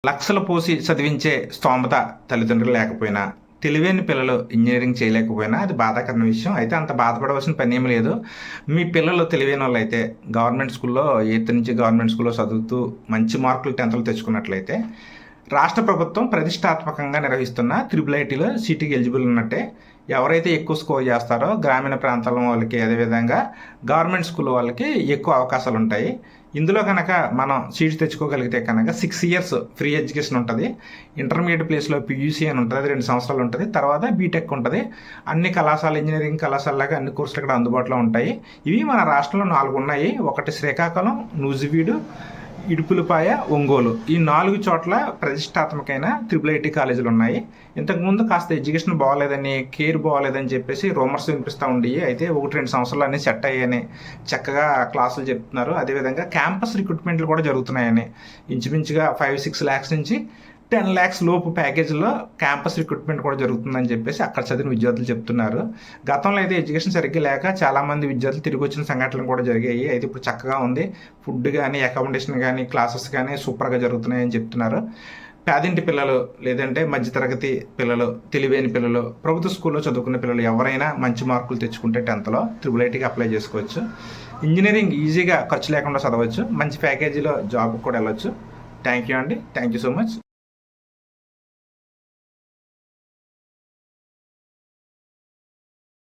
లక్షలు పోసి చదివించే స్తోమత తల్లిదండ్రులు లేకపోయినా, తెలివైన పిల్లలు ఇంజనీరింగ్ చేయలేకపోయినా అది బాధాకరమైన విషయం. అయితే అంత బాధపడవలసిన పని ఏమి లేదు. మీ పిల్లలు తెలివైన వాళ్ళైతే గవర్నమెంట్ స్కూల్లో, ఎయిత్ నుంచి గవర్నమెంట్ స్కూల్లో చదువుతూ మంచి మార్కులు 10th తెచ్చుకున్నట్లయితే రాష్ట్ర ప్రభుత్వం ప్రతిష్టాత్మకంగా నిర్వహిస్తున్న త్రిబుల్ ఐటీలో సీటుకి ఎలిజిబుల్ ఉన్నట్టే. ఎవరైతే ఎక్కువ స్కోర్ చేస్తారో గ్రామీణ ప్రాంతాల వాళ్ళకి, అదేవిధంగా గవర్నమెంట్ స్కూల్ వాళ్ళకి ఎక్కువ అవకాశాలు ఉంటాయి. ఇందులో కనుక మనం సీట్స్ తెచ్చుకోగలిగితే కనుక 6 years ఫ్రీ ఎడ్యుకేషన్ ఉంటుంది. ఇంటర్మీడియట్ ప్లేస్లో పీయూసీ అని ఉంటుంది, అది 2 సంవత్సరాలు ఉంటుంది. తర్వాత బీటెక్ ఉంటుంది. అన్ని కళాశాల, ఇంజనీరింగ్ కళాశాలలాగా అన్ని కోర్సులు ఇక్కడ అందుబాటులో ఉంటాయి. ఇవి మన రాష్ట్రంలో 4 ఉన్నాయి. ఒకటి శ్రీకాకుళం, నూజివీడు, ఇడుపులపాయ, ఒంగోలు. ఈ 4 చోట్ల ప్రతిష్టాత్మకమైన త్రిబుల్ ఐటీ కాలేజీలు ఉన్నాయి. ఇంతకుముందు కాస్త ఎడ్యుకేషన్ బాగోలేదని, కేర్ బాగోలేదని చెప్పేసి రూమర్స్ వినిపిస్తూ ఉండేవి. అయితే 1-2 సంవత్సరాలు అన్నీ సెట్ అయ్యాయని చక్కగా క్లాసులు చెప్తున్నారు. అదేవిధంగా క్యాంపస్ రిక్రూట్మెంట్లు కూడా జరుగుతున్నాయని, ఇంచుమించుగా 5-6 lakhs నుంచి 10 lakhs లోపు ప్యాకేజీలో క్యాంపస్ రిక్రూట్మెంట్ కూడా జరుగుతుందని చెప్పేసి అక్కడ చదివిన విద్యార్థులు చెప్తున్నారు. గతంలో అయితే ఎడ్యుకేషన్ సరిగ్గా లేక చాలామంది విద్యార్థులు తిరిగి వచ్చిన సంఘటనలు కూడా జరిగాయి. అయితే ఇప్పుడు చక్కగా ఉంది. ఫుడ్ కానీ, అకామిడేషన్ కానీ, క్లాసెస్ కానీ సూపర్గా జరుగుతున్నాయని చెప్తున్నారు. పేదింటి పిల్లలు, లేదంటే మధ్యతరగతి పిల్లలు, తెలివైన పిల్లలు, ప్రభుత్వ స్కూల్లో చదువుకునే పిల్లలు ఎవరైనా మంచి మార్కులు తెచ్చుకుంటే 10thలో త్రిబుల్ ఐటీకి అప్లై చేసుకోవచ్చు. ఇంజనీరింగ్ ఈజీగా ఖర్చు లేకుండా చదవచ్చు. మంచి ప్యాకేజీలో జాబ్కి కూడా వెళ్ళొచ్చు. థ్యాంక్ యూ అండి. Thank you so much.